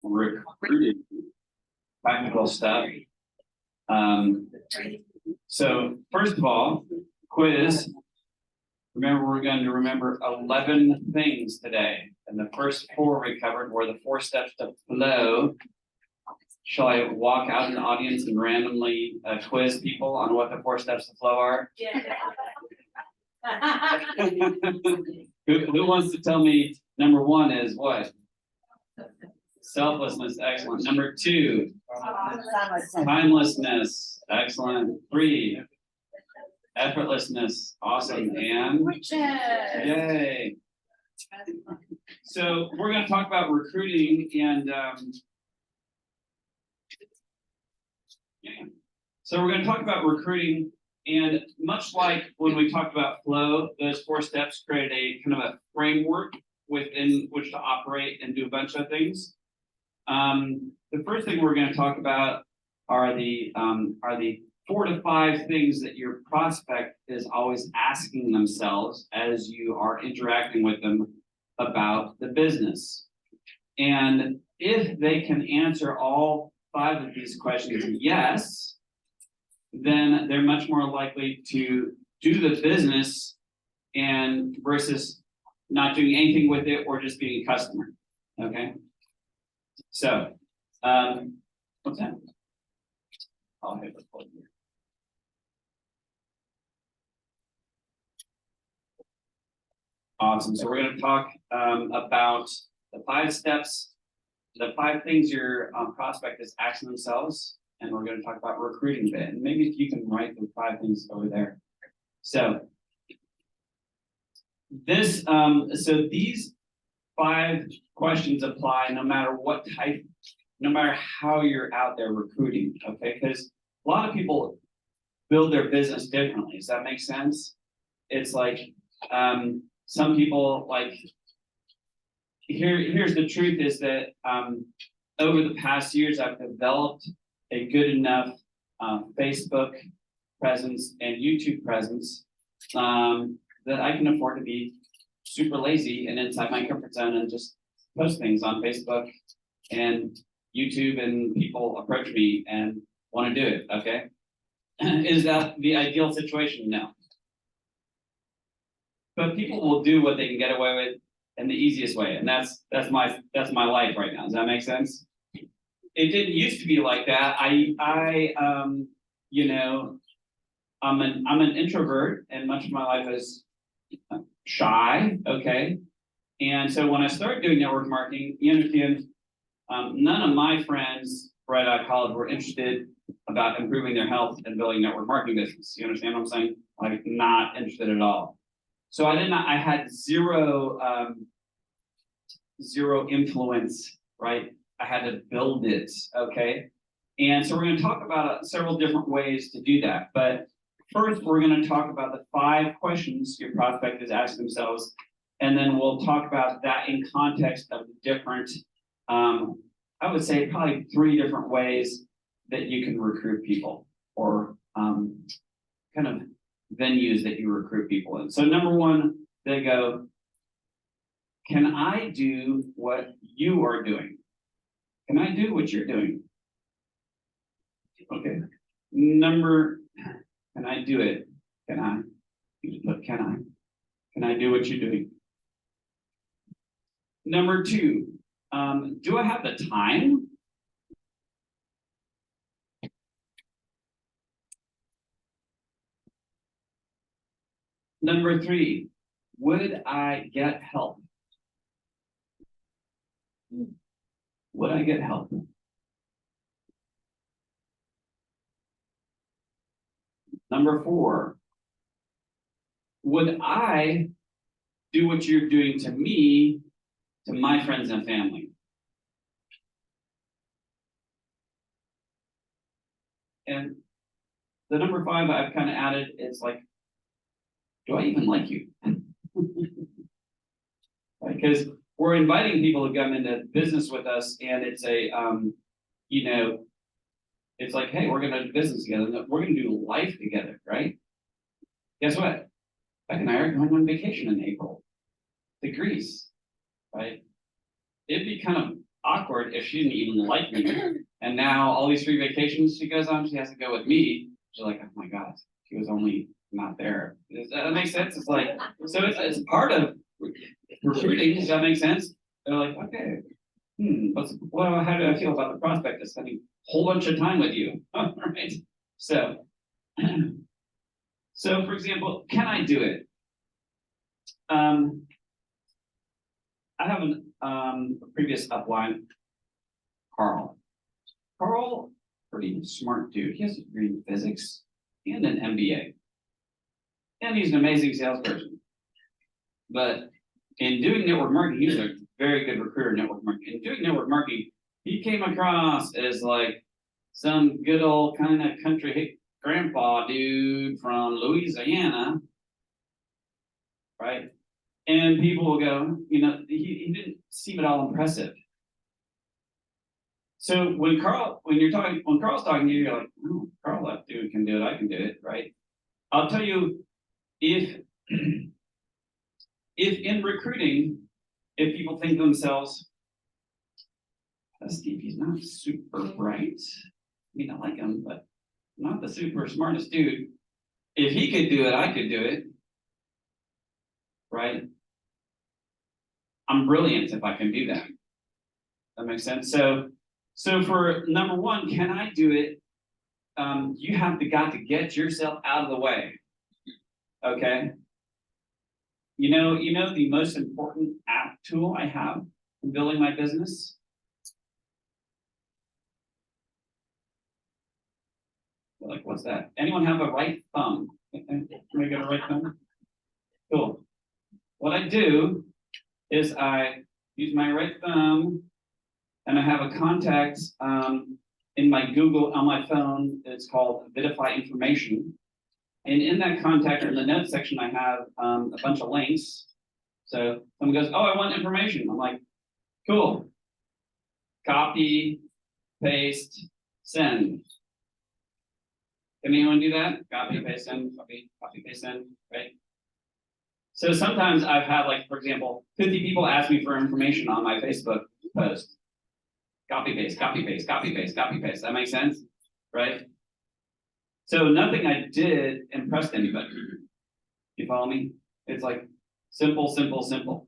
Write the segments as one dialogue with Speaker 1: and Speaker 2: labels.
Speaker 1: recruiting technical stuff. So first of all, quiz. Remember, we're going to remember 11 things today. And the first 4 we covered were the 4 steps to flow. Shall I walk out in the audience and randomly quiz people on what the 4 steps to flow are?
Speaker 2: Yeah.
Speaker 1: Who wants to tell me number 1 is what? Selflessness, excellent. Number 2, timelessness, excellent. 3, effortlessness, awesome. And yay. So we're going to talk about recruiting and so we're going to talk about recruiting, and much like when we talked about flow, those 4 steps create a kind of a framework within which to operate and do a bunch of things. The first thing we're going to talk about are the 4 to 5 things that your prospect is always asking themselves as you are interacting with them about the business. And if they can answer all 5 of these questions yes, then they're much more likely to do the business and versus not doing anything with it or just being a customer. Okay. So, what's that? I'll hit the plug here. Awesome. So we're going to talk about the 5 steps, the 5 things your prospect is asking themselves, and we're going to talk about recruiting a bit. And maybe if you can write the 5 things over there. So this, so these 5 questions apply no matter what type, no matter how you're out there recruiting. Okay, because a lot of people build their business differently. Does that make sense? It's like some people like. Here's the truth is that over the past years, I've developed a good enough Facebook presence and YouTube presence that I can afford to be super lazy and inside my comfort zone and just post things on Facebook and YouTube, and people approach me and want to do it. Okay, is that the ideal situation? No, but people will do what they can get away with in the easiest way, and that's my life right now. Does that make sense? It didn't used to be like that. You know, I'm an introvert, and much of my life is shy. Okay, and so when I started doing network marketing, you understand, none of my friends right out of college were interested about improving their health and building network marketing business. You understand what I'm saying? Like, not interested at all. So I had zero influence, right? I had to build it, okay? And so we're going to talk about several different ways to do that. But first, we're going to talk about the 5 questions your prospect is asking themselves, and then we'll talk about that in context of different, I would say probably 3 different ways that you can recruit people, or kind of venues that you recruit people in. So number 1, they go, can I do what you are doing? Can I do what you're doing? Okay. Can I do it? Can I? You just put can I? Can I do what you're doing? Number 2, do I have the time? Number 3, would I get help? Would I get help? Number 4, would I do what you're doing to me, to my friends and family? And the number 5 I've kind of added is like, do I even like you? Because we're inviting people to come into business with us, and it's a, you know, it's like, hey, we're going to do business together. We're going to do life together, right? Guess what? Beck and I are going on vacation in April to Greece, right? It'd be kind of awkward if she didn't even like me. And now all these free vacations she goes on, she has to go with me. She's like, oh my God, she was only not there. Does that make sense? It's like, so it's part of recruiting. Does that make sense? They're like, okay, how do I feel about the prospect of spending a whole bunch of time with you? Right? So, so for example, can I do it? I have a previous upline, Carl. Carl, pretty smart dude. He has a degree in physics and an MBA. And he's an amazing salesperson. But in doing network marketing, he's a very good recruiter in network marketing. In doing network marketing, he came across as like some good old kind of country grandpa dude from Louisiana, right? And people will go, he didn't seem at all impressive. So when Carl's talking to you, you're like, oh, Carl, that dude can do it, I can do it, right? I'll tell you, if in recruiting, if people think to themselves, Steve, he's not super bright. I mean, I like him, but not the super smartest dude. If he could do it, I could do it, right? I'm brilliant if I can do that. That makes sense. So for number one, can I do it? You have got to get yourself out of the way. Okay. You know the most important app tool I have in building my business? Like, what's that? Anyone have a right thumb? Can I get a right thumb? Cool. What I do is I use my right thumb and I have a contact in my Google on my phone. It's called Vidify Information. And in that contact, in the notes section, I have a bunch of links. So someone goes, oh, I want information. I'm like, cool. Copy, paste, send. Can anyone do that? Copy, paste, send, copy, paste, send, right? So sometimes I've had, like, for example, 50 people ask me for information on my Facebook post. Copy, paste, copy, paste, copy, paste, copy, paste. That makes sense, right? So nothing I did impressed anybody. You follow me? It's like simple, simple, simple.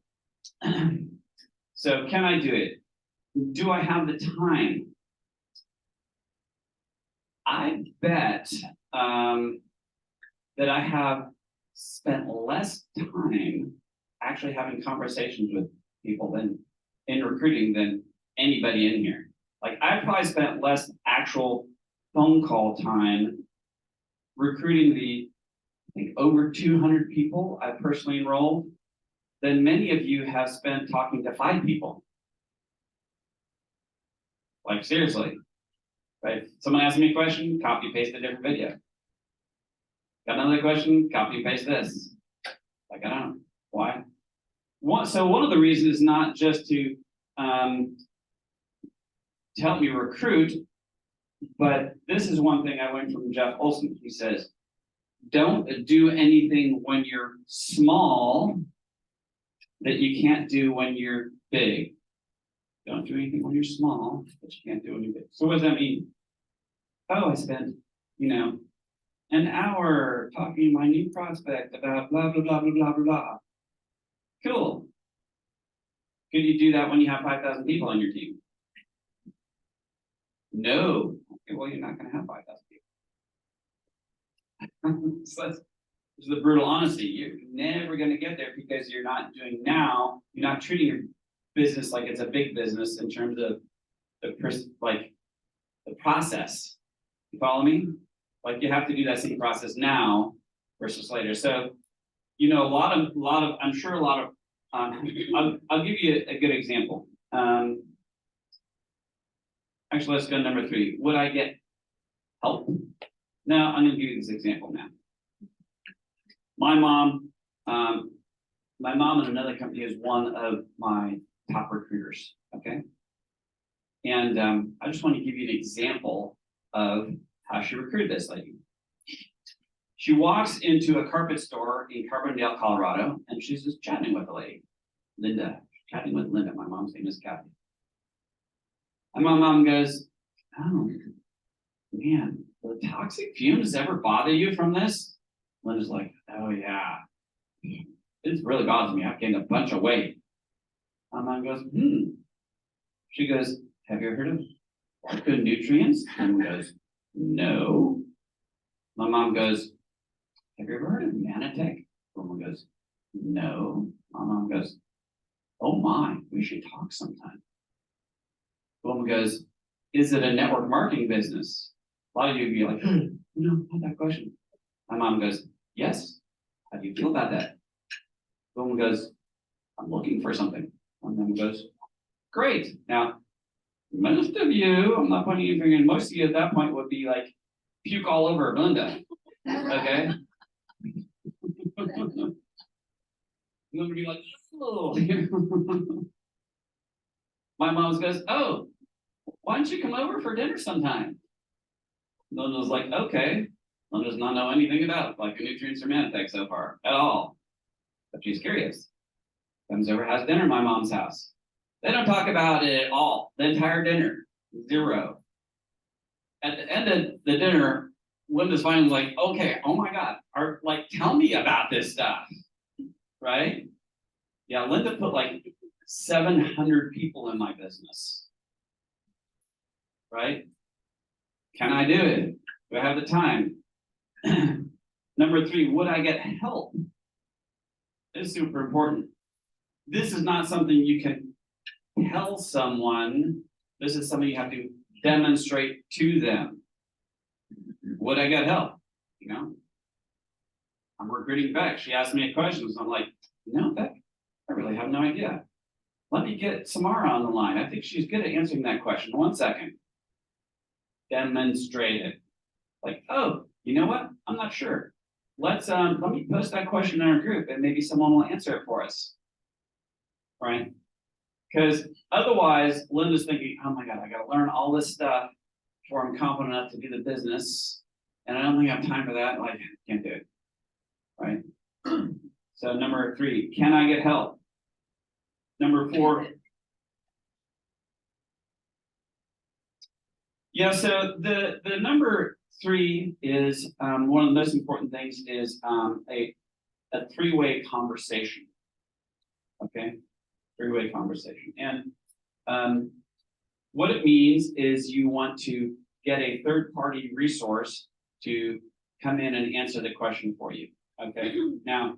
Speaker 1: So can I do it? Do I have the time? I bet that I have spent less time actually having conversations with people than in recruiting than anybody in here. Like, I probably spent less actual phone call time recruiting I think over 200 people I personally enrolled than many of you have spent talking to 5 people. Like, seriously, right? Someone asks me a question, copy paste a different video. Got another question, copy paste this. Like, I don't know why. So one of the reasons is not just to help me recruit, but this is one thing I learned from Jeff Olson. He says, don't do anything when you're small that you can't do when you're big. Don't do anything when you're small that you can't do when you're big. So what does that mean? Oh, I spent, an hour talking to my new prospect about blah, blah, blah, blah, blah, blah, blah. Cool. Could you do that when you have 5,000 people on your team? No. Okay, well, you're not going to have 5,000 people. So that's the brutal honesty. You're never going to get there because you're not treating your business like it's a big business in terms of the process. You follow me? Like, you have to do that same process now versus later. So, a lot of, I'm sure a lot of, I'll give you a good example. Actually, let's go to number 3. Would I get help? Now, I'm going to give you this example now. My mom in another company is one of my top recruiters, okay? And I just want to give you an example of how she recruited this lady. She walks into a carpet store in Carbondale, Colorado, and she's just chatting with the lady, Linda. Chatting with Linda. My mom's name is Kathy. And my mom goes, oh, man, the toxic fumes ever bother you from this? Linda's like, oh yeah, this really bothers me. I've gained a bunch of weight. My mom goes, She goes, have you heard of good nutrients? And goes, no. My mom goes, have you ever heard of Manatech? Woman goes, no. My mom goes, oh my, we should talk sometime. Woman goes, is it a network marketing business? A lot of you would be like, no, not that question. My mom goes, yes. How do you feel about that? The woman goes, I'm looking for something. And then goes, great. Now, most of you, I'm not pointing anything in, most of you at that point would be like, puke all over Linda. Okay? And would be like, oh. My mom goes, oh, why don't you come over for dinner sometime? Linda was like, okay. Linda does not know anything about like nutrients or Manatech so far at all. But she's curious. Comes over, has dinner at my mom's house. They don't talk about it at all. The entire dinner, zero. At the end of the dinner, Linda's finally like, okay, oh my God, tell me about this stuff, right? Yeah, Linda put like 700 people in my business, right? Can I do it? Do I have the time? Number 3, would I get help? It's super important. This is not something you can tell someone. This is something you have to demonstrate to them. Would I get help? You know, I'm recruiting Beck. She asked me a question. So I'm like, no, Beck, I really have no idea. Let me get Samara on the line. I think she's good at answering that question. 1 second. Demonstrate it. Like, oh, you know what? I'm not sure. Let me post that question in our group and maybe someone will answer it for us. Right? Because otherwise, Linda's thinking, oh my God, I got to learn all this stuff before I'm confident enough to do the business. And I don't think I have time for that. Like, I can't do it. Right? So number 3, can I get help? Number 4. Yeah, so the number 3 is one of the most important things is a 3-way conversation. Okay, 3-way conversation. And what it means is you want to get a third-party resource to come in and answer the question for you. Okay, now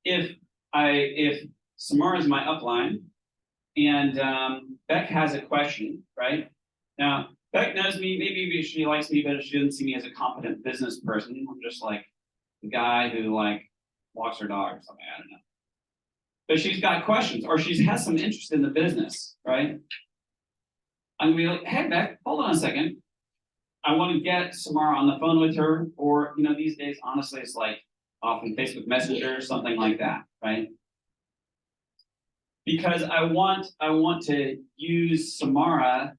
Speaker 1: if Samara is my upline and Beck has a question, right? Now, Beck knows me, maybe she likes me, but she doesn't see me as a competent business person. I'm just like the guy who like walks her dog or something, I don't know. But she's got questions or she has some interest in the business, right? I'm gonna be like, hey Beck, hold on a second. I want to get Samara on the phone with her, or these days, honestly, it's like often Facebook Messenger, something like that, right? Because I want to use Samara.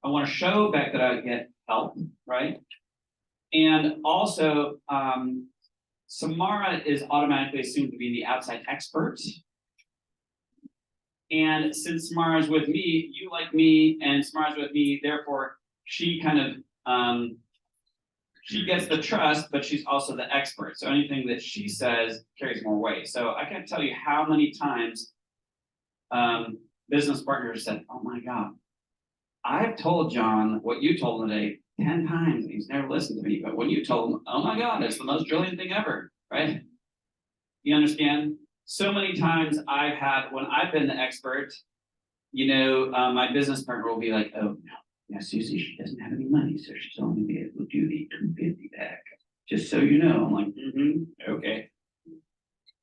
Speaker 1: I want to show Beck that I get help, right? And also, Samara is automatically assumed to be the outside expert. And since Samara's with me, you like me, and Samara's with me, therefore, she kind of, she gets the trust, but she's also the expert. So anything that she says carries more weight. So I can't tell you how many times business partners said, oh my God, I've told John what you told him today 10 times, and he's never listened to me. But when you told him, oh my God, it's the most brilliant thing ever, right? You understand? So many times I've had, when I've been the expert, my business partner will be like, oh, no, yeah, Susie, she doesn't have any money, so she's only be able to do the 250 back. Just so you know. I'm like, okay.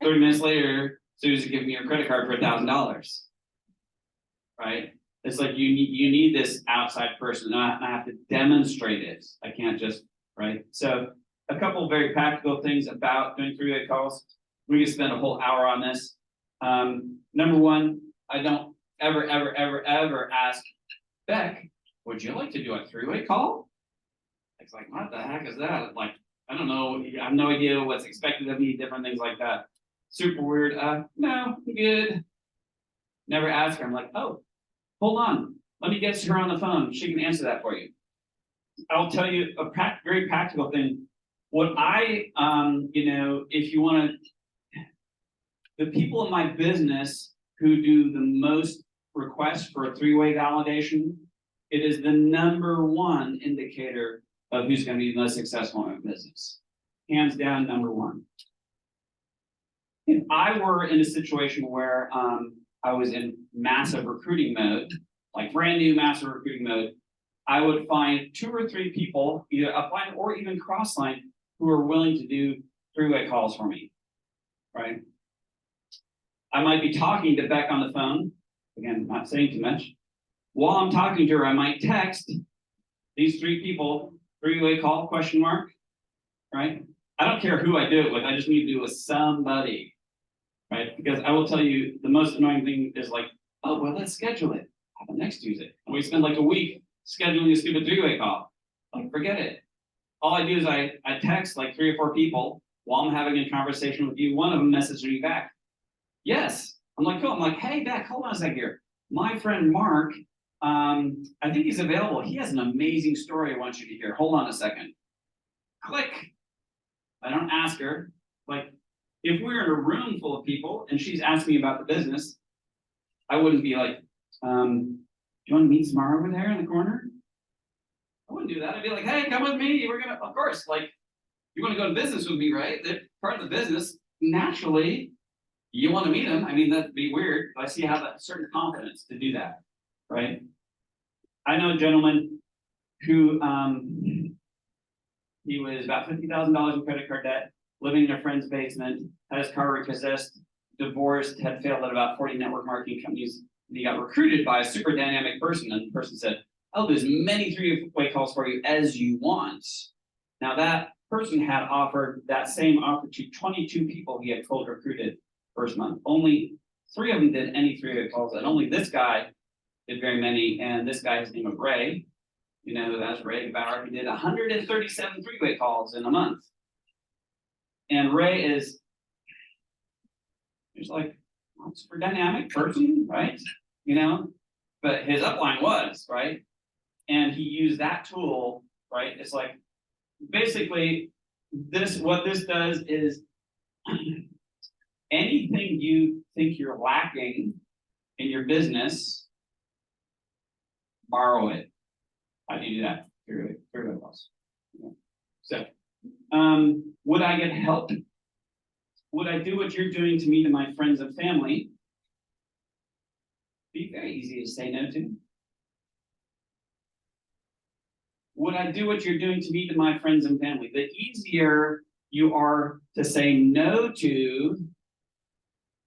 Speaker 1: 30 minutes later, Susie giving me her credit card for $1,000, right? It's like you need this outside person. I have to demonstrate it. I can't just, right? So a couple of very practical things about doing 3-way calls. We could spend a whole hour on this. Number 1, I don't ever ask Beck, would you like to do a 3-way call? It's like, what the heck is that? Like, I don't know. I have no idea what's expected of me, different things like that. Super weird. No, I'm good. Never ask her. I'm like, oh, hold on. Let me get her on the phone. She can answer that for you. I'll tell you a very practical thing. What I, if you want to, the people in my business who do the most requests for a three-way validation, it is the #1 indicator of who's going to be the most successful in business. Hands down, #1. If I were in a situation where I was in massive recruiting mode, like brand new massive recruiting mode, I would find 2 or 3 people, either upline or even crossline, who are willing to do three-way calls for me, right? I might be talking to Beck on the phone, again, not saying too much. While I'm talking to her, I might text these 3 people, three-way call, question mark, right? I don't care who I do it with, I just need to do it with somebody, right? Because I will tell you, the most annoying thing is like, oh, well, let's schedule it. How about next Tuesday? And we spend like a week scheduling a stupid three-way call. Like, forget it. All I do is I text like 3 or 4 people while I'm having a conversation with you. One of them messages me back. Yes. I'm like, cool. I'm like, hey, Beck, hold on a second here. My friend Mark, I think he's available. He has an amazing story I want you to hear. Hold on a second. Click. I don't ask her. Like, if we were in a room full of people and she's asking me about the business, I wouldn't be like, do you want to meet tomorrow over there in the corner? I wouldn't do that. I'd be like, hey, come with me. We're gonna, of course, like, you want to go to business with me, right? That part of the business, naturally, you want to meet him. I mean, that'd be weird, but I see how that certain confidence to do that, right? I know a gentleman who he was about $50,000 in credit card debt, living in a friend's basement, had his car repossessed, divorced, had failed at about 40 network marketing companies. And he got recruited by a super dynamic person, and the person said, I'll do as many three-way calls for you as you want. Now that person had offered that same offer to 22 people he had cold recruited first month. Only 3 of them did any three-way calls, and only this guy did very many. And this guy, his name was Ray. You know, that's Ray Bauer. He did 137 three-way calls in a month. And Ray is, he's like, well, super dynamic person, right? You know, but his upline was, right? And he used that tool, right? It's like, basically, what this does is anything you think you're lacking in your business, borrow it. How do you do that? Three-way calls. So, would I get help? Would I do what you're doing to me to my friends and family? Be very easy to say no to. Would I do what you're doing to me to my friends and family? The easier you are to say no to,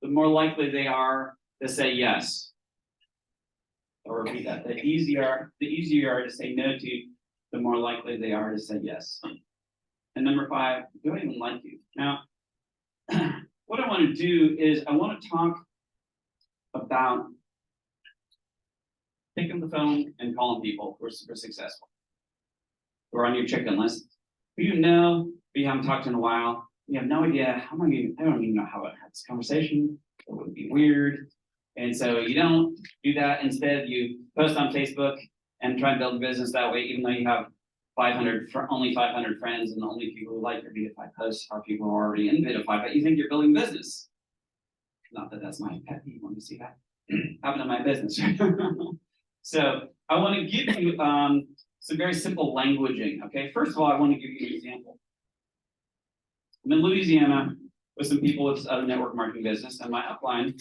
Speaker 1: the more likely they are to say yes. I'll repeat that. The easier you are to say no to, the more likely they are to say yes. And number 5, do I even like you? Now, what I want to do is I want to talk about picking the phone and calling people who are super successful, who are on your chicken list, who you know, but you haven't talked to in a while. You have no idea how am I don't even know how to have this conversation. It would be weird. And so you don't do that. Instead, you post on Facebook and try and build a business that way, even though you have only 500 friends, and the only people who like your Vidify posts are people who are already in Vidify, but you think you're building business. Not that that's my pet peeve when you see that happen in my business. So I want to give you some very simple languaging. Okay, first of all, I want to give you an example. I'm in Louisiana with some people with a network marketing business, and my upline,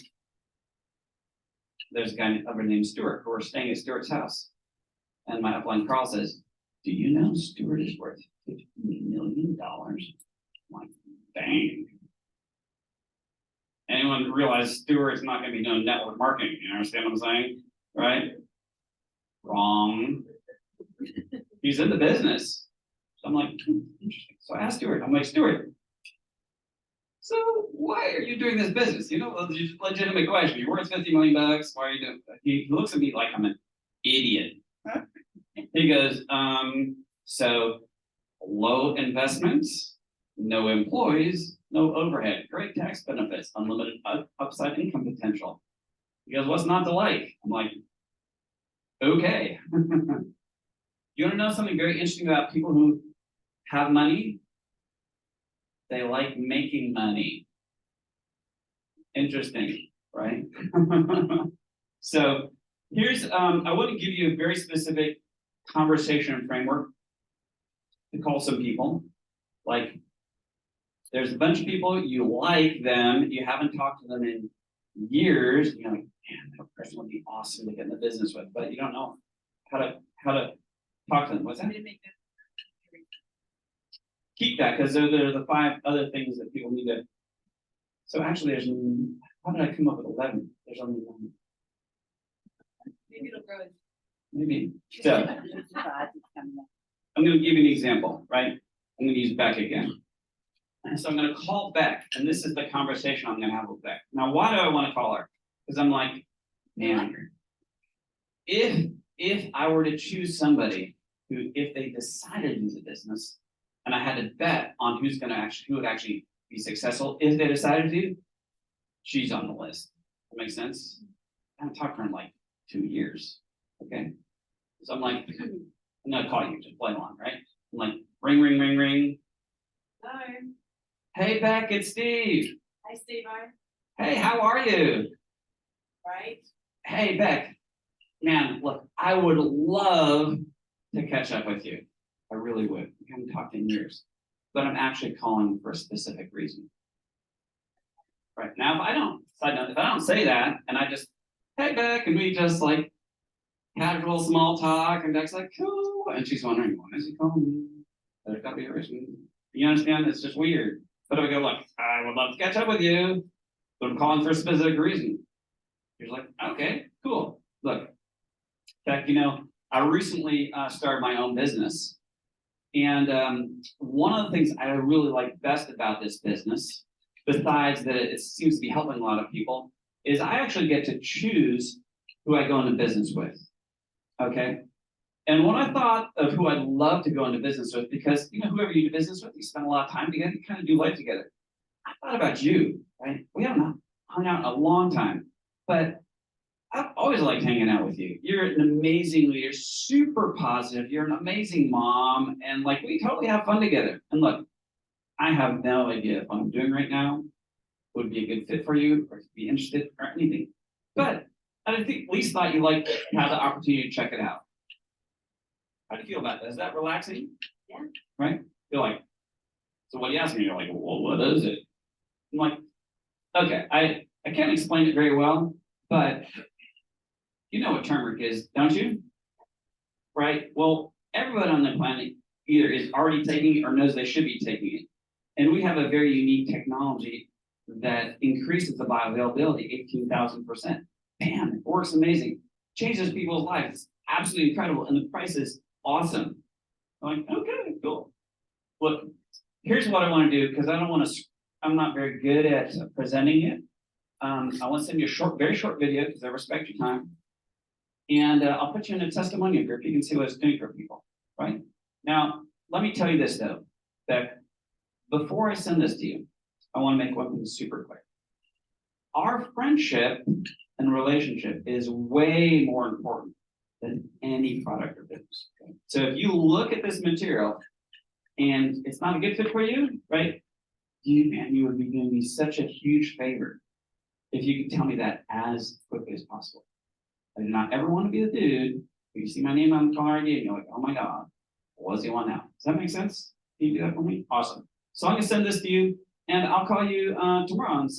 Speaker 1: there's a guy over named Stuart, who are staying at Stuart's house. And my upline Carl says, do you know Stuart is worth $50 million? I'm like, dang. Anyone realize Stuart's not going to be doing network marketing? You understand what I'm saying? Right? Wrong. He's in the business. So I'm like, interesting. So I asked Stuart, I'm like, Stuart, so why are you doing this business? You know, legitimate question. You're worth $50 million. Why are you doing it? He looks at me like I'm an idiot. He goes, so low investments, no employees, no overhead, great tax benefits, unlimited upside income potential. He goes, what's not to like? I'm like, Okay. You want to know something very interesting about people who have money? They like making money. Interesting, right? So here's, I want to give you a very specific conversation framework to call some people. Like, there's a bunch of people, you like them, you haven't talked to them in years, you're like, man, that person would be awesome to get in the business with, but you don't know how to talk to them. What's that? Keep that, because there are the 5 other things that people need to. So actually, there's, how did I come up with 11? There's only 1.
Speaker 2: Maybe it'll grow.
Speaker 1: Maybe. So I'm going to give you an example, right? I'm going to use Beck again. And so I'm going to call Beck, and this is the conversation I'm going to have with Beck. Now, why do I want to call her? Because I'm like, man, if I were to choose somebody who, if they decided to use a business, and I had to bet on who would actually be successful if they decided to, she's on the list. That makes sense? I haven't talked to her in like 2 years. Okay. So I'm like, I'm gonna call you, just play along, right? I'm like, ring, ring, ring, ring.
Speaker 2: Hi.
Speaker 1: Hey Beck, it's Steve.
Speaker 2: Hi, Steve.
Speaker 1: Hey, how are you?
Speaker 2: Right?
Speaker 1: Hey Beck, man, look, I would love to catch up with you. I really would. We haven't talked in years, but I'm actually calling for a specific reason. Right now, if I don't say that, and I just, hey Beck, and we just like casual small talk, and Beck's like, cool, and she's wondering, why is he calling me? There's got to be a reason. You understand? It's just weird. But if I go, look, I would love to catch up with you, but I'm calling for a specific reason. You're like, okay, cool. Look, Beck, I recently started my own business. And one of the things I really like best about this business, besides that it seems to be helping a lot of people, is I actually get to choose who I go into business with. Okay. And when I thought of who I'd love to go into business with, because whoever you do business with, you spend a lot of time together, you kind of do life together. I thought about you, right? We haven't hung out in a long time, but I've always liked hanging out with you. You're an amazing leader, super positive. You're an amazing mom, and like we totally have fun together. And look, I have no idea if what I'm doing right now would be a good fit for you, or be interested, or anything. But I at least thought you like to have the opportunity to check it out. How do you feel about that? Is that relaxing?
Speaker 2: Yeah.
Speaker 1: Right? You're like, so what do you ask me? You're like, well, what is it? I'm like, okay, I can't explain it very well, but you know what turmeric is, don't you? Right? Well, everyone on the planet either is already taking it or knows they should be taking it. And we have a very unique technology that increases the bioavailability 18,000%. Bam, it works amazing. Changes people's lives. It's absolutely incredible. And the price is awesome. I'm like, okay, cool. Look, here's what I want to do, because I'm not very good at presenting it. I want to send you a very short video, because I respect your time. And I'll put you in a testimonial group. You can see what it's doing for people, right? Now, let me tell you this, though, that before I send this to you, I want to make one thing super clear. Our friendship and relationship is way more important than any product or business. Okay? So if you look at this material and it's not a good fit for you, right? You would be doing me such a huge favor if you could tell me that as quickly as possible. I do not ever want to be the dude who you see my name on the caller ID and you're like, oh my God, what does he want now? Does that make sense? Can you do that for me? Awesome. So I'm gonna send this to you and I'll call you tomorrow and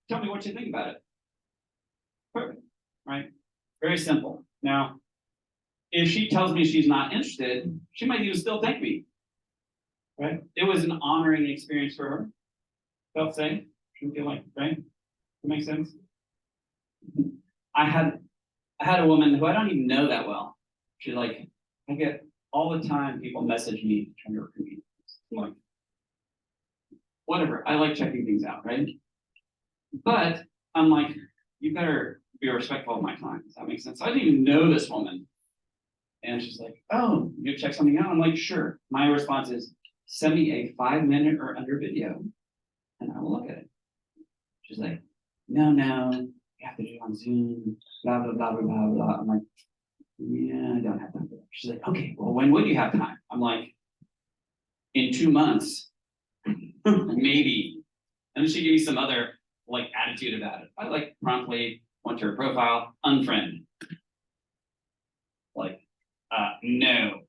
Speaker 1: tell me what you think about it. Perfect, right? Very simple. Now, if she tells me she's not interested, she might even still thank me, right? It was an honoring experience for her. Felt safe, shouldn't feel like, right? That makes sense? I had a woman who I don't even know that well. She's like, I get all the time people message me trying to recruit me. I'm like, whatever. I like checking things out, right? But I'm like, you better be respectful of my time. Does that make sense? I didn't even know this woman. And she's like, oh, you check something out? I'm like, sure. My response is, send me a 5-minute or under video and I will look at it. She's like, no, you have to do it on Zoom, blah, blah, blah, blah, blah, blah. I'm like, yeah, I don't have time for that. She's like, okay, well, when would you have time? I'm like, in 2 months, maybe. And then she gave me some other like attitude about it. I like promptly went to her profile, unfriend. Like, no.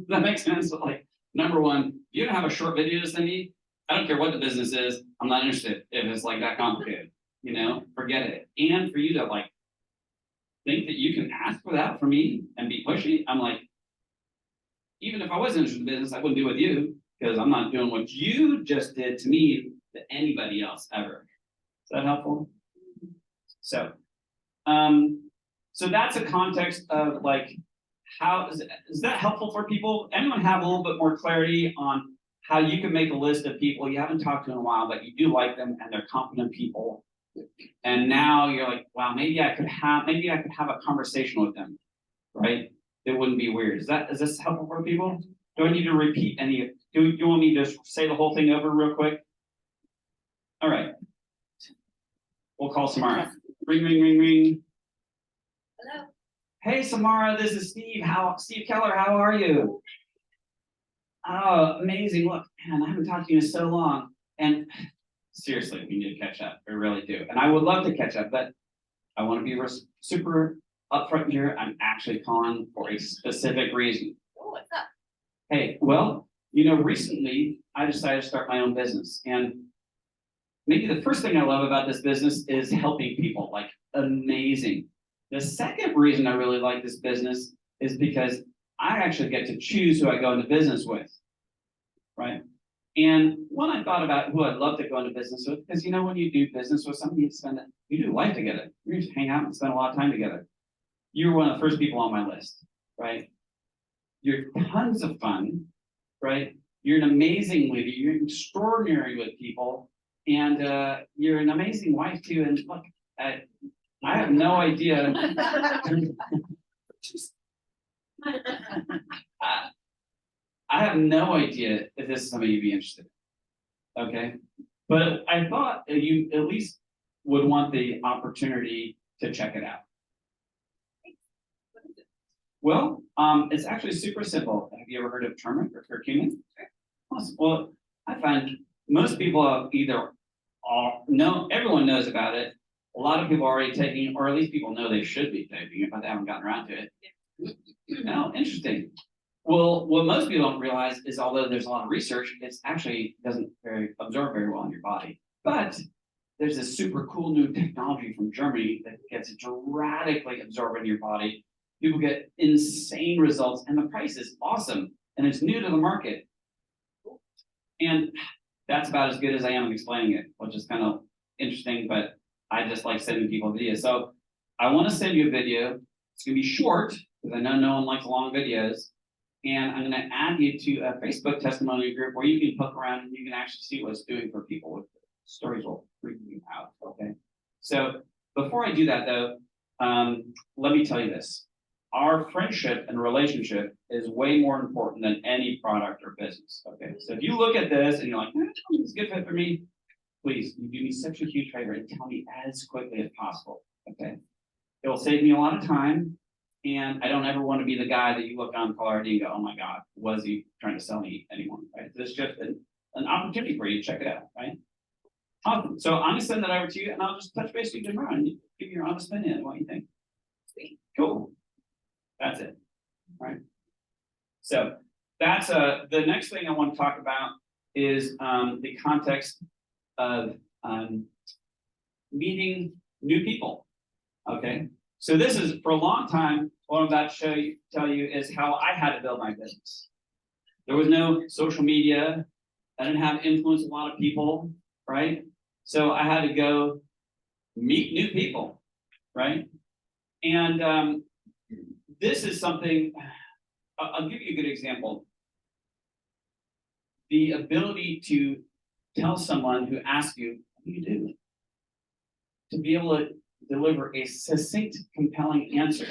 Speaker 1: That makes sense. But like, number one, you don't have a short video to send me. I don't care what the business is. I'm not interested if it's like that complicated. You know, forget it. And for you to like think that you can ask for that from me and be pushy, I'm like, even if I was interested in business, I wouldn't do it with you because I'm not doing what you just did to me to anybody else ever. Is that helpful? So, so that's a context of like, how is that helpful for people? Anyone have a little bit more clarity on how you can make a list of people you haven't talked to in a while, but you do like them and they're competent people, and now you're like, wow, maybe I could have a conversation with them, right? It wouldn't be weird. Is this helpful for people? Do I need to repeat any of? Do you want me to just say the whole thing over real quick? All right. We'll call Samara. Ring, ring, ring, ring.
Speaker 2: Hello.
Speaker 1: Hey, Samara, this is Steve. Steve Keller, how are you? Oh, amazing. Look, man, I haven't talked to you in so long. And seriously, we need to catch up. We really do. And I would love to catch up, but I want to be super upfront here. I'm actually calling for a specific reason.
Speaker 2: Oh, what's up?
Speaker 1: Hey, well, you know, recently I decided to start my own business. And maybe the first thing I love about this business is helping people, like amazing. The second reason I really like this business is because I actually get to choose who I go into business with, right? And when I thought about who I'd love to go into business with, because you know, when you do business with somebody, you do life together. You just hang out and spend a lot of time together. You're one of the first people on my list, right? You're tons of fun, right? You're an amazing leader. You're extraordinary with people, and you're an amazing wife too. And look, I have no idea. I have no idea if this is something you'd be interested in. Okay, but I thought that you at least would want the opportunity to check it out. Well, it's actually super simple. Have you ever heard of turmeric or curcumin? Awesome. Well, I find most people have either everyone knows about it. A lot of people are already taking it, or at least people know they should be taking it, but they haven't gotten around to it. No, interesting. Well, what most people don't realize is although there's a lot of research, it's actually doesn't absorb very well in your body. But there's this super cool new technology from Germany that gets it to radically absorb in your body. People get insane results, and the price is awesome, and it's new to the market. And that's about as good as I am at explaining it, which is kind of interesting, but I just like sending people videos. So I want to send you a video. It's going to be short, because I know no one likes long videos. And I'm going to add you to a Facebook testimony group where you can poke around and you can actually see what it's doing for people. With stories will freak you out, okay? So before I do that, though, let me tell you this. Our friendship and relationship is way more important than any product or business, okay? So if you look at this and you're like, it's a good fit for me, please, you do me such a huge favor and tell me as quickly as possible, okay? It will save me a lot of time, and I don't ever want to be the guy that you look on caller ID and go, oh my God, was he trying to sell me anyone, right? This is just an opportunity for you to check it out, right? Awesome. So I'm gonna send that over to you, and I'll just touch base with you tomorrow and you give me your honest opinion on what you think.
Speaker 2: Sweet.
Speaker 1: Cool. That's it, right? So that's the next thing I want to talk about is the context of meeting new people. Okay, so this is for a long time. What I'm about to tell you is how I had to build my business. There was no social media. I didn't have influence a lot of people, right? So I had to go meet new people, right? And this is something. I'll give you a good example. The ability to tell someone who asks you, what do you do? To be able to deliver a succinct, compelling answer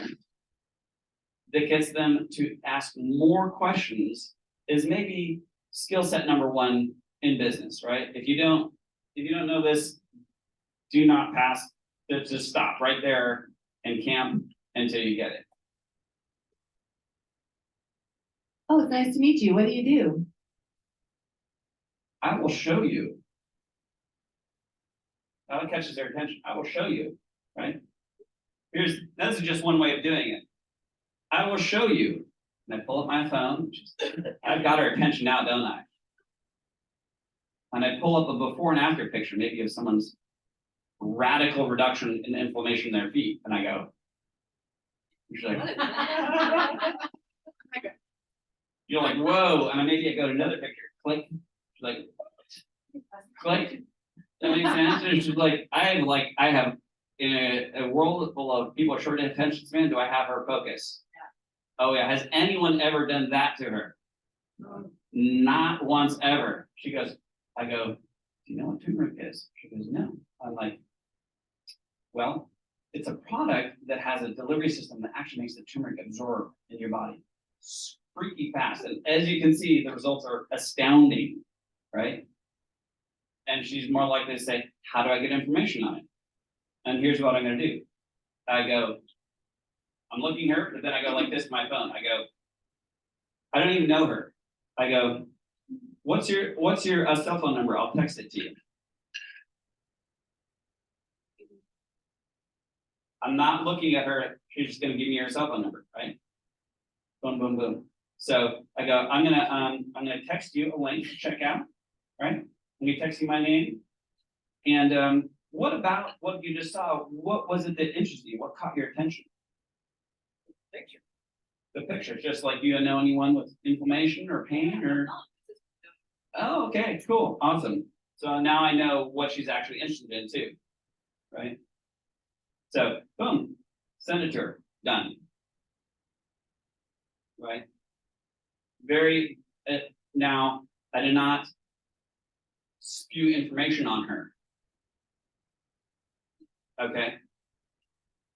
Speaker 1: that gets them to ask more questions is maybe skill set number one in business, right? If you don't know this, do not pass. Just stop right there and camp until you get it.
Speaker 3: Oh, it's nice to meet you. What do you do?
Speaker 1: I will show you. That catches their attention. I will show you, right? That's just one way of doing it. I will show you. And I pull up my phone. I've got her attention now, don't I? And I pull up a before and after picture, maybe of someone's radical reduction in inflammation in their feet. And I go, she's like, you're like, whoa. And maybe I go to another picture. Click. She's like, click. That makes sense. And she's like, I have in a world full of people are short attention span, do I have her focus? Yeah. Oh yeah. Has anyone ever done that to her? No. Not once ever. She goes, I go, do you know what turmeric is? She goes, no. I'm like, well, it's a product that has a delivery system that actually makes the turmeric absorb in your body freaky fast. And as you can see, the results are astounding, right? And she's more likely to say, how do I get information on it? And here's what I'm going to do. I go, I'm looking her, but then I go like this to my phone. I go, I don't even know her. I go, what's your cell phone number? I'll text it to you. I'm not looking at her. She's just going to give me her cell phone number, right? Boom, boom, boom. So I go, I'm gonna text you a link to check out, right? I'm gonna text you my name. And what about what you just saw? What was it that interested you? What caught your attention? The picture. The picture, just like you know anyone with inflammation or pain or. Oh, okay, cool, awesome. So now I know what she's actually interested in too, right? So boom, send it to her, done. Right? Very, now, I did not spew information on her. Okay?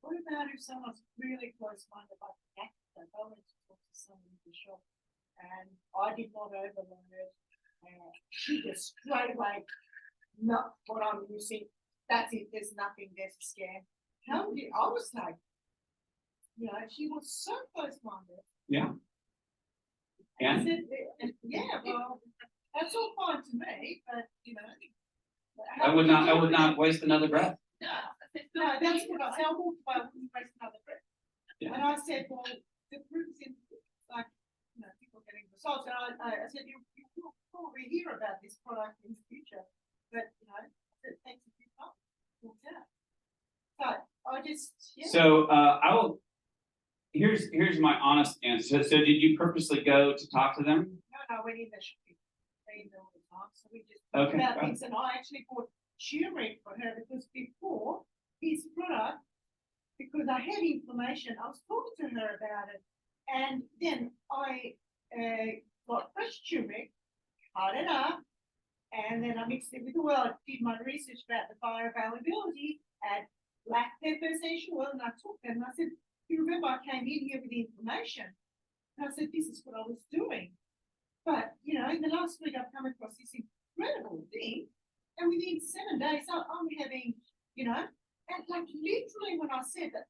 Speaker 4: What about if someone's really close minded about the act? Like I went to talk to someone in the shop and I did not overload it. And she just straight away, not what I'm using. That's it, there's nothing, there's a scam. How did I was like, you know, she was so close minded.
Speaker 1: Yeah.
Speaker 4: And I said, yeah, well, that's all fine to me, but you know.
Speaker 1: I would not waste another breath.
Speaker 4: No, that's what I said. I walked away, I wouldn't waste another breath.
Speaker 1: Yeah.
Speaker 4: And I said, well, the proof's in, like, you know, people getting results. And I said, you will probably hear about this product in the future, but you know, it takes a few times. Yeah. So I just, yeah.
Speaker 1: So I will. Here's my honest answer. So did you purposely go to talk to them?
Speaker 4: No, I went in the shopping. They know all the time, so we just talked about things. And I actually bought turmeric for her because before this product, because I had inflammation, I was talking to her about it, and then I got fresh turmeric, cut it up, and then I mixed it with the oil. I did my research about the bioavailability, add black pepper essential oil, and I took them. And I said, you remember I came in here with the information, and I said, this is what I was doing. But, you know, in the last week, I've come across this incredible thing, and within 7 days, I'm having, you know, and like literally when I said that,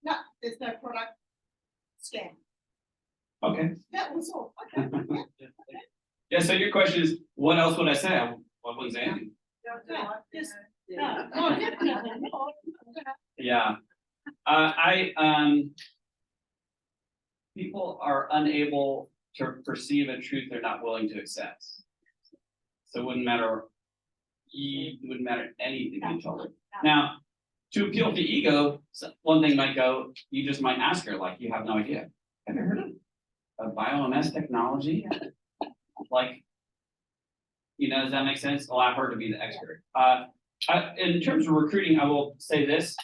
Speaker 4: no, there's no product, scam.
Speaker 1: Okay.
Speaker 4: That was all. Okay. Yeah.
Speaker 1: Yeah, so your question is, what else would I say? I wasn't saying anything.
Speaker 4: No, just, no, definitely not.
Speaker 1: Yeah. People are unable to perceive a truth they're not willing to accept. So it wouldn't matter anything you told her. Now, to appeal to ego, one thing might go, you just might ask her, like, you have no idea. Have you heard of bioMS technology? Like, you know, does that make sense? Allow her to be the expert. In terms of recruiting, I will say this.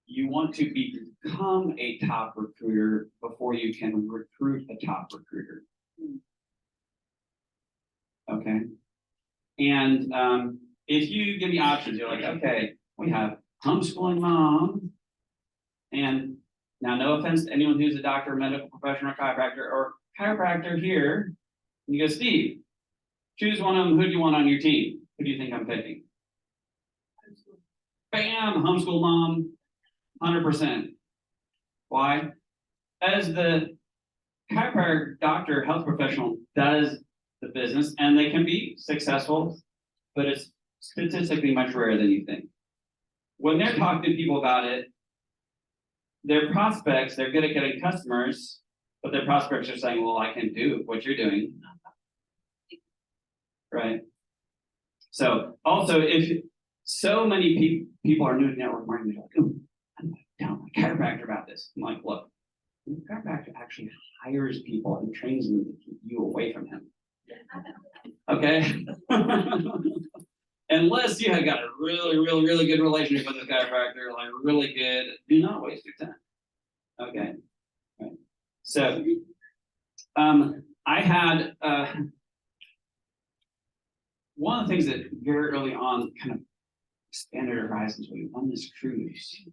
Speaker 1: You want to become a top recruiter before you can recruit a top recruiter. Okay. And if you give me options, you're like, okay, we have homeschooling mom. And now, no offense to anyone who's a doctor, medical professional, chiropractor here. And you go, Steve, choose one of them. Who do you want on your team? Who do you think I'm picking? Bam, homeschool mom, 100%. Why? as the chiropractor, doctor, health professional does the business, and they can be successful, but it's statistically much rarer than you think. When they're talking to people about it, their prospects, they're good at getting customers, but their prospects are saying, well, I can do what you're doing. Right? So also, if so many people are new to network marketing, they're like, ooh, I'm telling my chiropractor about this. I'm like, look, the chiropractor actually hires people and trains them to keep you away from him. Okay? Unless you have got a really good relationship with the chiropractor, like really good, do not waste your time. Okay. Right. So I had one of the things that very early on kind of expanded our horizons. We won this cruise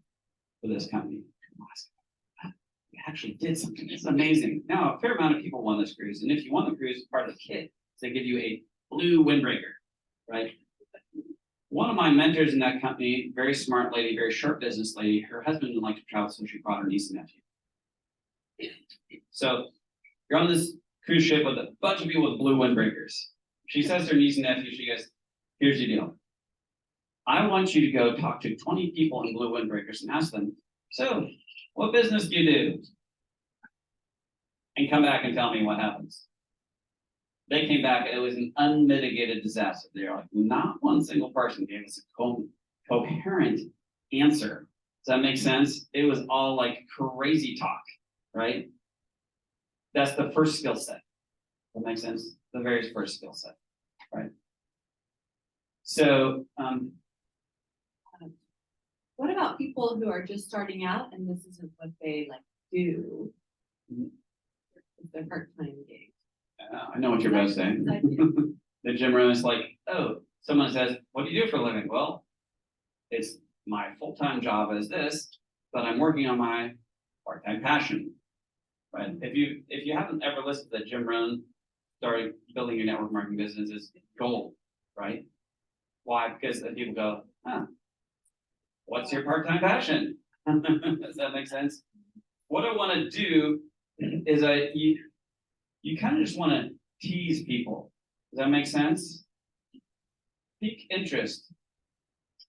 Speaker 1: for this company. We actually did something that's amazing. Now, a fair amount of people won this cruise, and if you won the cruise, part of the kit, they give you a blue windbreaker, right? One of my mentors in that company, very smart lady, very sharp business lady, her husband didn't like to travel, so she brought her niece and nephew. So you're on this cruise ship with a bunch of people with blue windbreakers. She says to her niece and nephew, she goes, here's your deal. I want you to go talk to 20 people in blue windbreakers and ask them, so what business do you do? And come back and tell me what happens. They came back, it was an unmitigated disaster. They're like, not one single person gave us a coherent answer. Does that make sense? It was all like crazy talk, right? That's the first skill set. That makes sense? The very first skill set, right? So,
Speaker 3: What about people who are just starting out and this isn't what they like do? It's their part-time gig.
Speaker 1: I know what you're about to say. The gym room is like, oh, someone says, what do you do for a living? Well, it's my full-time job is this, but I'm working on my part-time passion, right? If you haven't ever listened to the Jim Rohn starting building your network marketing business is gold, right? Why? Because then people go, what's your part-time passion? Does that make sense? What I want to do is you kind of just want to tease people. Does that make sense? Pique interest.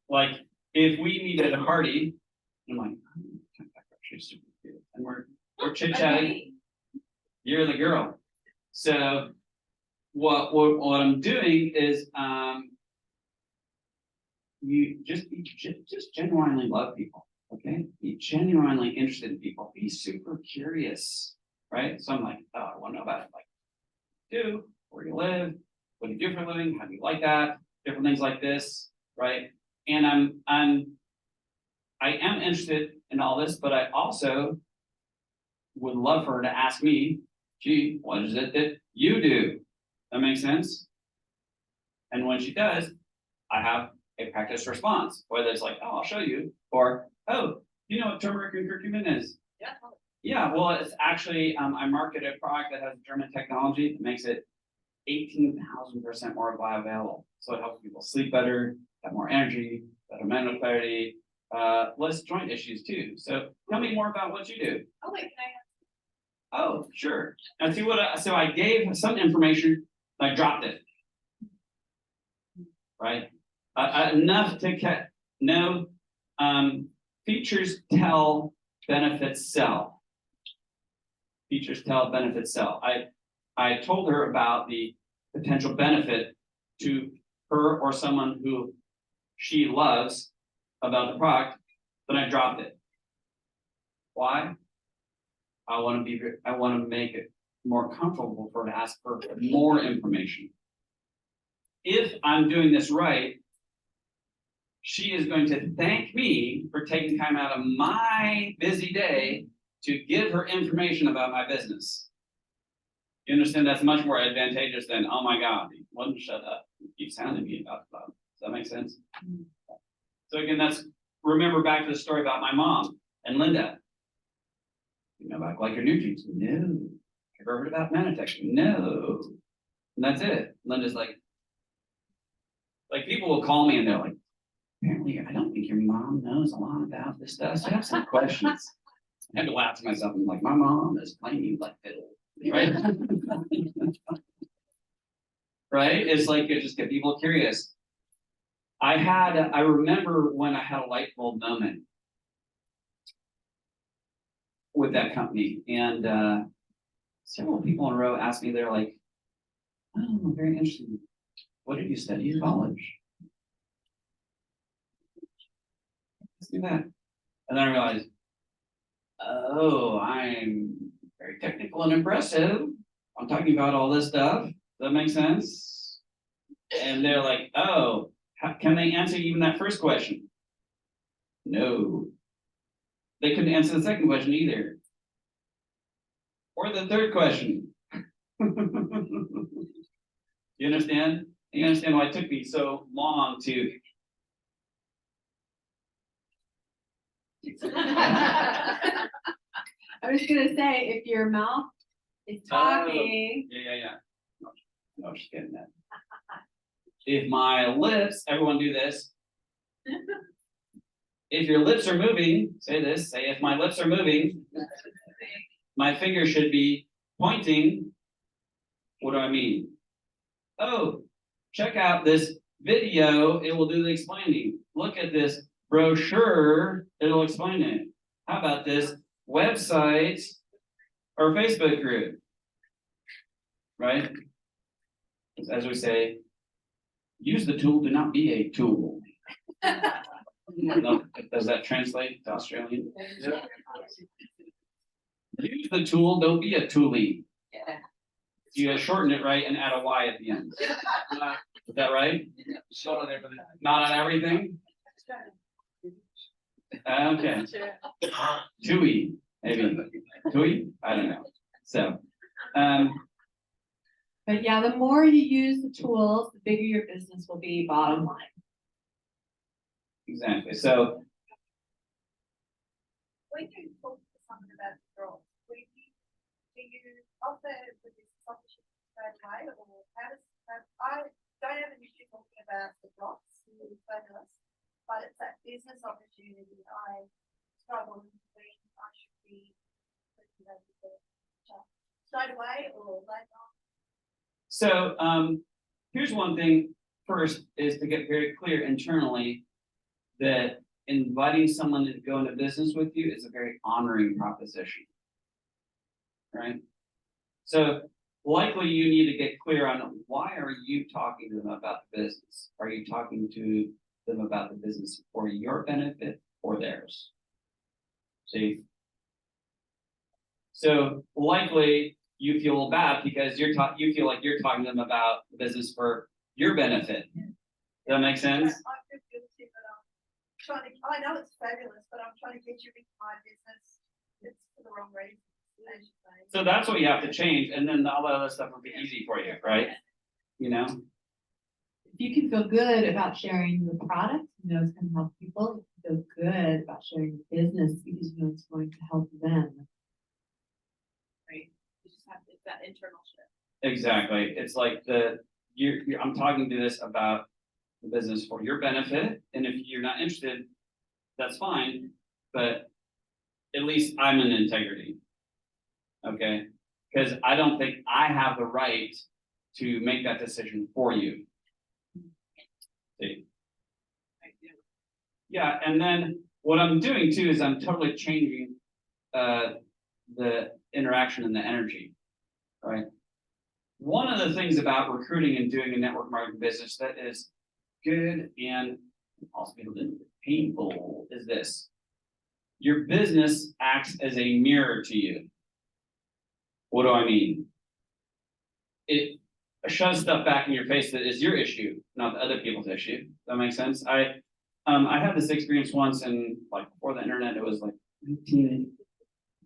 Speaker 1: Like if we meet at a party, I'm like, and we're chit-chatting. You're the girl. So what I'm doing is you just genuinely love people. Okay? Be genuinely interested in people. Be super curious. Right? So I'm like, oh, I want to know about it. Like, do, where you live, what do you do for a living, how do you like that, different things like this, right? And I am interested in all this, but I also would love for her to ask me, gee, what is it that you do? That makes sense? And when she does, I have a practice response, whether it's like, oh, I'll show you, or, oh, you know what turmeric and curcumin is?
Speaker 2: Yeah.
Speaker 1: Yeah, well, it's actually, I market a product that has German technology that makes it 18,000% more bioavailable. So it helps people sleep better, have more energy, better mental clarity, less joint issues too. So tell me more about what you do.
Speaker 2: Oh, wait, can I?
Speaker 1: Oh, sure. And see so I gave some information, I dropped it. Right? Enough to no, features tell, benefits sell. Features tell, benefits sell. I told her about the potential benefit to her or someone who she loves about the product, but I dropped it. Why? I want to make it more comfortable for her to ask for more information. If I'm doing this right, she is going to thank me for taking time out of my busy day to give her information about my business. You understand that's much more advantageous than, oh my God, you wouldn't shut up. You keep sounding me about the Does that make sense? So again, remember back to the story about my mom and Linda. You know about glyconutrients? Nutrients? No. Ever heard about Manitex? No. And that's it. Linda's like people will call me and they're like, apparently, I don't think your mom knows a lot about this stuff. So I have some questions. I had to laugh to myself. I'm like, my mom is playing like fiddle, right? Right? It's like it just get people curious. I remember when I had a light bulb moment with that company, and several people in a row asked me, they're like, oh, very interesting. What did you study in college? Let's do that. And then I realized, oh, I'm very technical and impressive. I'm talking about all this stuff. Does that make sense? And they're like, oh, can they answer even that first question? No. They couldn't answer the second question either. Or the third question. You understand? You understand why it took me so long to.
Speaker 3: I was gonna say, if your mouth is talking.
Speaker 1: Yeah. No, she's getting that. If my lips, everyone do this. If your lips are moving, say this, say if my lips are moving, my finger should be pointing. What do I mean? Oh, check out this video, it will do the explaining. Look at this brochure, it'll explain it. How about this website or Facebook group? Right? As we say, use the tool, do not be a tool. Does that translate to Australian?
Speaker 2: Yeah.
Speaker 1: Use the tool, don't be a toolie.
Speaker 3: Yeah.
Speaker 1: You shorten it right and add a Y at the end. Is that right?
Speaker 2: Not on everything.
Speaker 1: Not on everything? Okay. Tui, maybe. Tui? I don't know. So,
Speaker 3: But yeah, the more you use the tools, the bigger your business will be, bottom line.
Speaker 1: exactly. So,
Speaker 2: When you talk to someone about the role, do you offer the business opportunity straight away, or how does, I don't have an issue talking about the drops, but it's that business opportunity I struggle with when I should be looking at the straight away or later on.
Speaker 1: so here's one thing first is to get very clear internally that inviting someone to go into business with you is a very honoring proposition. Right? So likely you need to get clear on why are you talking to them about the business? Are you talking to them about the business for your benefit or theirs? See? So likely you feel bad because you feel like you're talking to them about the business for your benefit. Does that make sense?
Speaker 2: I feel guilty, but I'm trying to, I know it's fabulous, but I'm trying to get you into my business. It's for the wrong reason, as you say.
Speaker 1: So that's what you have to change, and then all the other stuff will be easy for you, right? You know?
Speaker 3: If you can feel good about sharing the product, you know it's gonna help people. You can feel good about sharing the business because you know it's going to help them.
Speaker 2: Right, you just have, it's that internal shift.
Speaker 1: Exactly. It's like I'm talking to this about the business for your benefit, and if you're not interested, that's fine, but at least I'm in integrity. Okay? Because I don't think I have the right to make that decision for you. See? Yeah, and then what I'm doing too is I'm totally changing the interaction and the energy, right? One of the things about recruiting and doing a network marketing business that is good and also a little bit painful is this. Your business acts as a mirror to you. What do I mean? It shoves stuff back in your face that is your issue, not the other people's issue. Does that make sense? I had this experience once, and like before the internet, it was like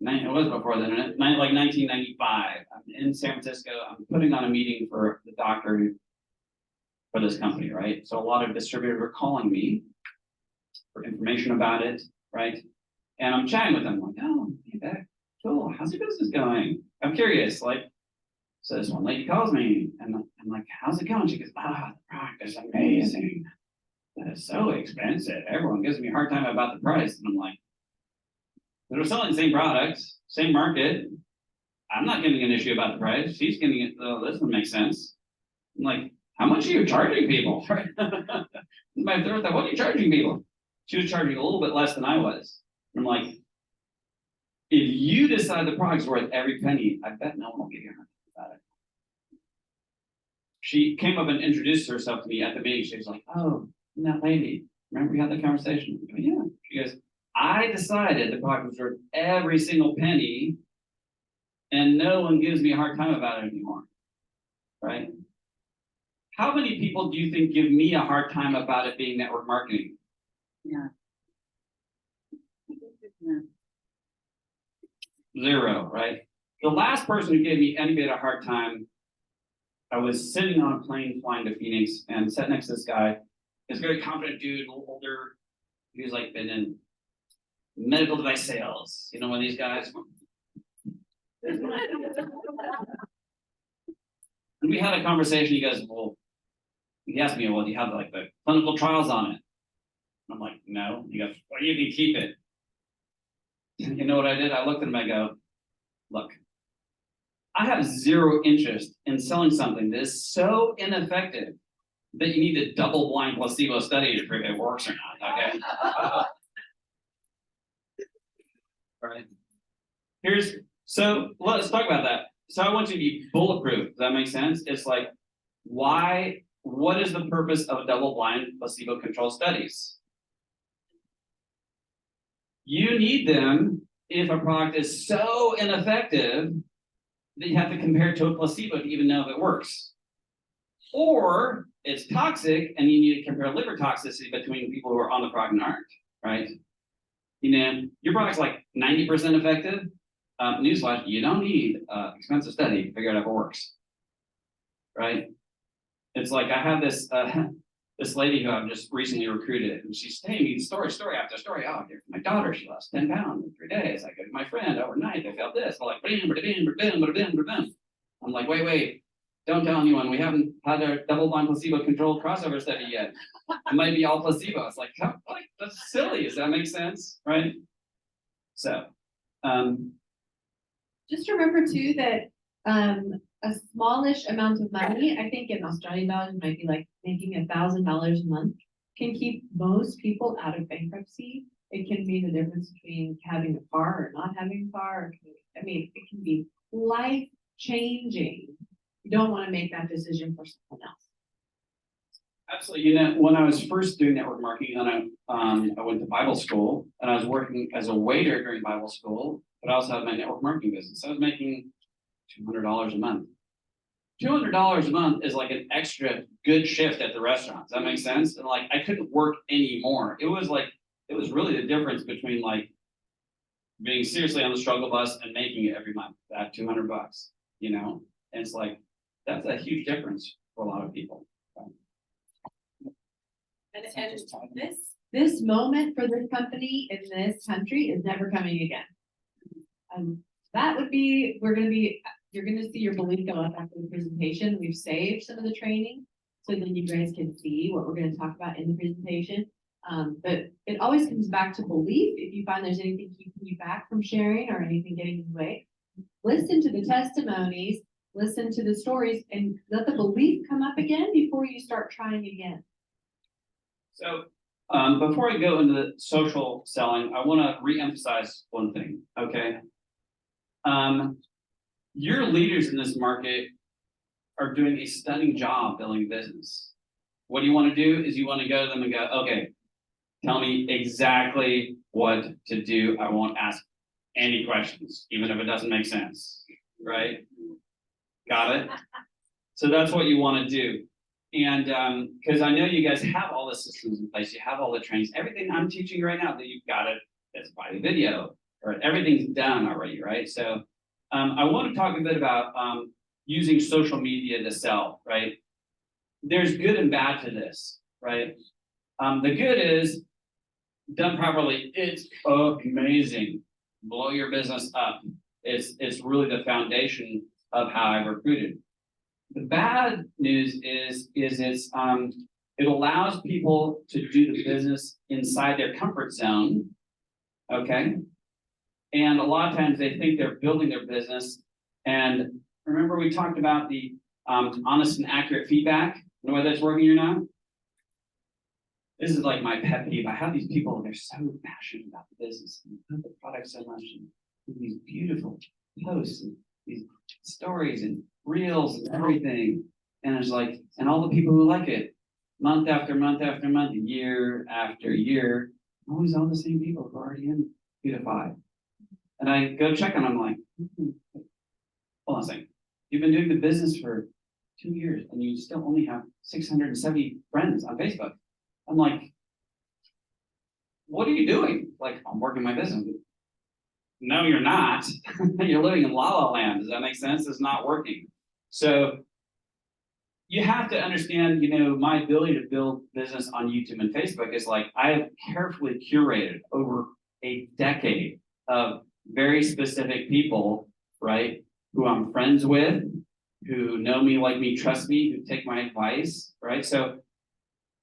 Speaker 1: it was before the internet, like 1995. I'm in San Francisco. I'm putting on a meeting for the doctor for this company, right? So a lot of distributors were calling me for information about it, right? And I'm chatting with them, like, oh, hey, Beck, cool. How's your business going? I'm curious, like. So this one lady calls me, and I'm like, how's it going? She goes, the product is amazing. That is so expensive. Everyone gives me a hard time about the price. And I'm like, They're selling the same products, same market. I'm not getting an issue about the price. She's getting it. Oh, this doesn't make sense. I'm like, how much are you charging people? My third thought, what are you charging people? She was charging a little bit less than I was. I'm like, if you decide the product's worth every penny, I bet no one will give you a hard time about it. She came up and introduced herself to me at the meeting. She was like, oh, that lady. Remember we had that conversation? I go, yeah. She goes, I decided the product was worth every single penny, and no one gives me a hard time about it anymore. Right? How many people do you think give me a hard time about it being network marketing?
Speaker 5: Yeah.
Speaker 1: 0, right? The last person who gave me any bit of a hard time, I was sitting on a plane flying to Phoenix and sat next to this guy. This very confident dude, a little older. He was like been in medical device sales. You know, one of these guys. And we had a conversation. He goes, well, he asked me, well, do you have like the clinical trials on it? I'm like, no. He goes, well, you can keep it. You know what I did? I looked at him, I go, look, I have 0 interest in selling something that is so ineffective that you need a double-blind placebo study to prove it works or not, okay? All right. So let's talk about that. So I want you to be bulletproof. Does that make sense? It's like, what is the purpose of double-blind placebo-controlled studies? You need them if a product is so ineffective that you have to compare it to a placebo to even know if it works. Or it's toxic and you need to compare liver toxicity between people who are on the product and aren't, right? You know, your product's like 90% effective. Newsflash, you don't need an expensive study to figure out if it works, right? It's like I have this this lady who I've just recently recruited, and she's telling me story after story. Oh, my daughter, she lost 10 pounds in 3 days. I go to my friend overnight, they felt this. I'm like, I'm like, wait, don't tell anyone. We haven't had a double-blind placebo-controlled crossover study yet. It might be all placebo. It's like, that's silly. Does that make sense, right? So,
Speaker 3: just remember too that a smallish amount of money, I think in Australian dollars might be like making $1,000 a month, can keep most people out of bankruptcy. It can be the difference between having a car or not having a car. I mean, it can be life changing. You don't want to make that decision for someone else.
Speaker 1: Absolutely. You know, when I was first doing network marketing, and I went to Bible school, and I was working as a waiter during Bible school, but I also had my network marketing business. I was making $200 a month. $200 a month is like an extra good shift at the restaurant. Does that make sense? And like, I couldn't work anymore. It was really the difference between like being seriously on the struggle bus and making it every month at $200, you know? And it's like, that's a huge difference for a lot of people.
Speaker 3: And this moment for this company in this country is never coming again. That would be, you're gonna see your belief go up after the presentation. We've saved some of the training so then you guys can see what we're gonna talk about in the presentation. But it always comes back to belief. If you find there's anything keeping you back from sharing or anything getting in the way, listen to the testimonies, listen to the stories, and let the belief come up again before you start trying again.
Speaker 1: So before I go into the social selling, I want to re-emphasize one thing, okay? Your leaders in this market are doing a stunning job building business. What you want to do is you want to go to them and go, okay, tell me exactly what to do. I won't ask any questions, even if it doesn't make sense, right? Got it? So that's what you want to do. And because I know you guys have all the systems in place, you have all the trainings, everything I'm teaching right now that you've got it, it's by the video, or everything's done already, right? So I want to talk a bit about using social media to sell, right? There's good and bad to this, right? The good is, done properly, it's amazing. Blow your business up. It's really the foundation of how I've recruited. The bad news is it allows people to do the business inside their comfort zone, okay? And a lot of times they think they're building their business. And remember, we talked about the honest and accurate feedback, and whether that's working or not. This is like my pet peeve. I have these people, they're so passionate about the business and love the product so much, and these beautiful posts and these stories and reels and everything. And it's like, and all the people who like it, month after month after month, year after year, always all the same people who are already in Beautify. And I go check on them, like, hold on a second. You've been doing the business for 2 years and you still only have 670 friends on Facebook. I'm like, what are you doing? Like, I'm working my business. No, you're not. You're living in la la land. Does that make sense? It's not working. So you have to understand, my ability to build business on YouTube and Facebook is like, I have carefully curated over a decade of very specific people, right? Who I'm friends with, who know me, like me, trust me, who take my advice, right? So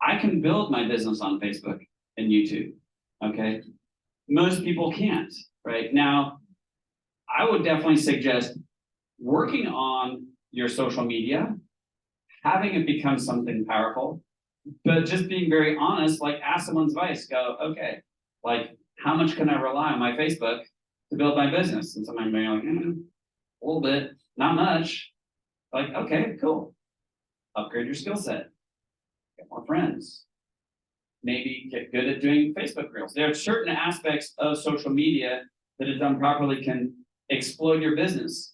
Speaker 1: I can build my business on Facebook and YouTube, okay? Most people can't, right? Now, I would definitely suggest working on your social media, having it become something powerful, but just being very honest, like ask someone's advice, go, okay, like how much can I rely on my Facebook to build my business? And someone may be like, a little bit, not much. Like, okay, cool. Upgrade your skill set. Get more friends. Maybe get good at doing Facebook Reels. There are certain aspects of social media that, if done properly, can explode your business.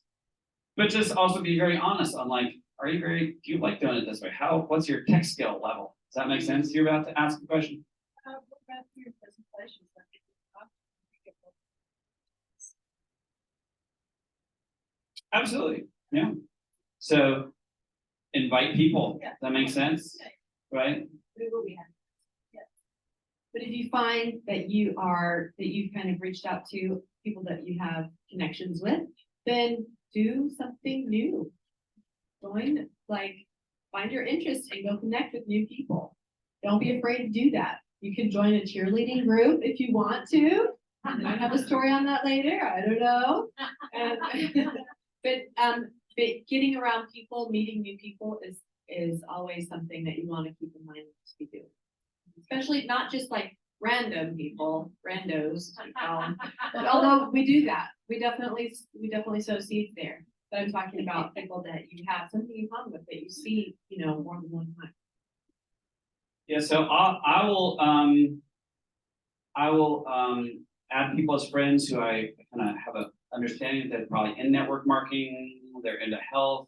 Speaker 1: But just also be very honest on like, do you like doing it this way? What's your tech skill level? Does that make sense? You're about to ask a question.
Speaker 4: What about your presentations?
Speaker 1: Absolutely, yeah. So invite people.
Speaker 4: Yeah.
Speaker 1: Does that make sense? Right?
Speaker 3: We will be happy. Yes. But if you find that you've kind of reached out to people that you have connections with, then do something new. Find your interest and go connect with new people. Don't be afraid to do that. You can join a cheerleading group if you want to. I might have a story on that later. I don't know. But getting around people, meeting new people is always something that you want to keep in mind to be doing. Especially not just like random people, randos. But although we do that, we definitely sow seeds there. But I'm talking about people that you have something in common with that you see, more than one time.
Speaker 1: Yeah. So I will add people as friends who I kind of have a understanding that they're probably in network marketing, they're into health.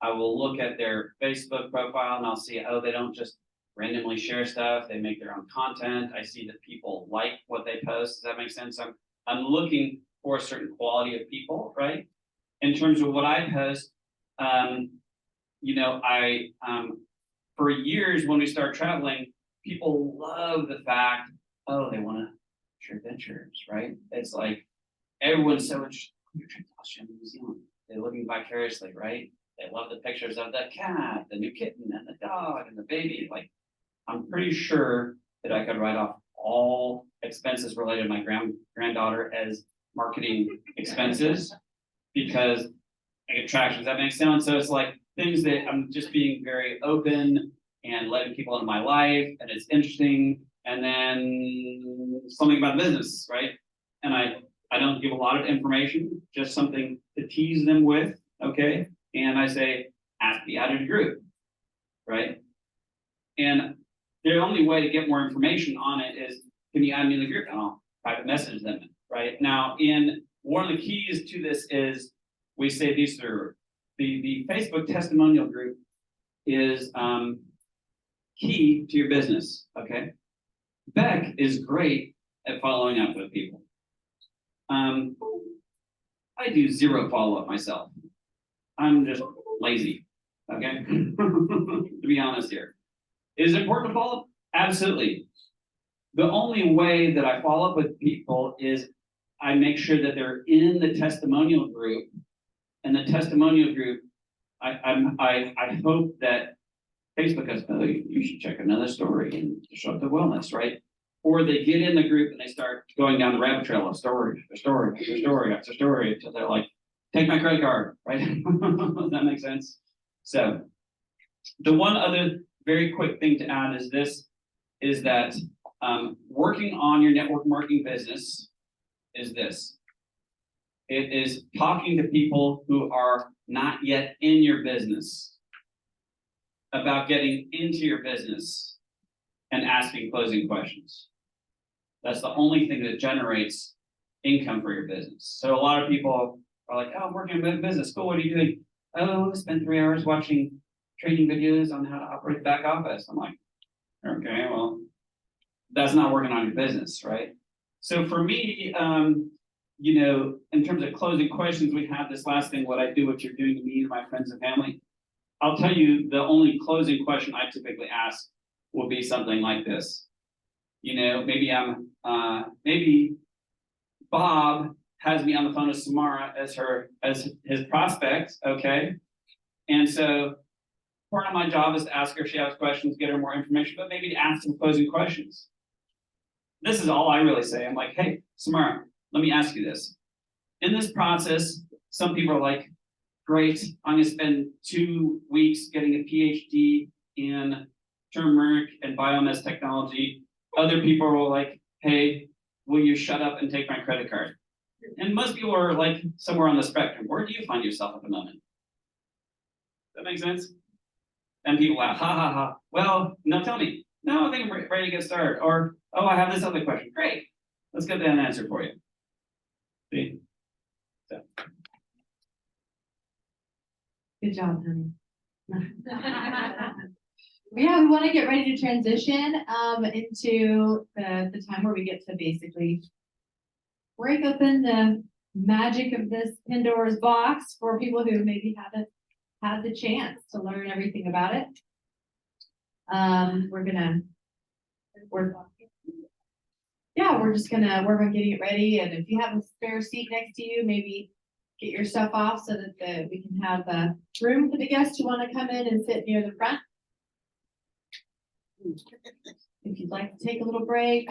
Speaker 1: I will look at their Facebook profile and I'll see, they don't just randomly share stuff. They make their own content. I see that people like what they post. Does that make sense? I'm looking for a certain quality of people, right? In terms of what I post, for years when we start traveling, people love the fact, they want to share adventures, right? It's like everyone's so interested in your trip to Australia and New Zealand. They're living vicariously, right? They love the pictures of the cat, the new kitten, and the dog, and the baby. Like, I'm pretty sure that I could write off all expenses related to my granddaughter as marketing expenses because I get traction. Does that make sense? So it's like things that I'm just being very open and letting people into my life, and it's interesting. And then something about business, right? And I don't give a lot of information, just something to tease them with, okay? And I say, ask to be added to group, right? And the only way to get more information on it is, can you add me in the group? And I'll private message them, right? Now, one of the keys to this is, we say these are, the Facebook testimonial group is key to your business, okay? Beck is great at following up with people. I do zero follow-up myself. I'm just lazy, okay? To be honest here. Is it important to follow up? Absolutely. The only way that I follow up with people is I make sure that they're in the testimonial group. And the testimonial group, I hope that Facebook goes, you should check another story in Disruptive Wellness, right? Or they get in the group and they start going down the rabbit trail of story, after story, after story, after story, until they're like, take my credit card, right? Does that make sense? So, the one other very quick thing to add is this, is that working on your network marketing business is this. It is talking to people who are not yet in your business about getting into your business and asking closing questions. That's the only thing that generates income for your business. So a lot of people are like, oh, I'm working in business. Cool, what are you doing? Oh, I spent 3 hours watching training videos on how to operate the back office. I'm like, okay, well, that's not working on your business, right? So for me, you know, in terms of closing questions, we have this last thing, what I do, what you're doing to me and my friends and family. I'll tell you, the only closing question I typically ask will be something like this. You know, maybe Bob has me on the phone with Samara as his prospect, okay? And so part of my job is to ask her if she has questions, get her more information, but maybe to ask some closing questions. This is all I really say. I'm like, hey, Samara, let me ask you this. In this process, some people are like, great, I'm gonna spend 2 weeks getting a PhD in turmeric and biomass technology. Other people are like, hey, will you shut up and take my credit card? And most people are like somewhere on the spectrum. Where do you find yourself at the moment? That makes sense? And people laugh, ha ha ha. Well, no, tell me. No, I think I'm ready to get started. Or, oh, I have this other question. Great. Let's get that answer for you. See? So.
Speaker 3: Good job, honey. Yeah, we want to get ready to transition into the time where we get to basically break open the magic of this Pandora's box for people who maybe haven't had the chance to learn everything about it. We're just gonna work on getting it ready, and if you have a spare seat next to you, maybe get your stuff off so that we can have room for the guests who want to come in and sit near the front. If you'd like to take a little break,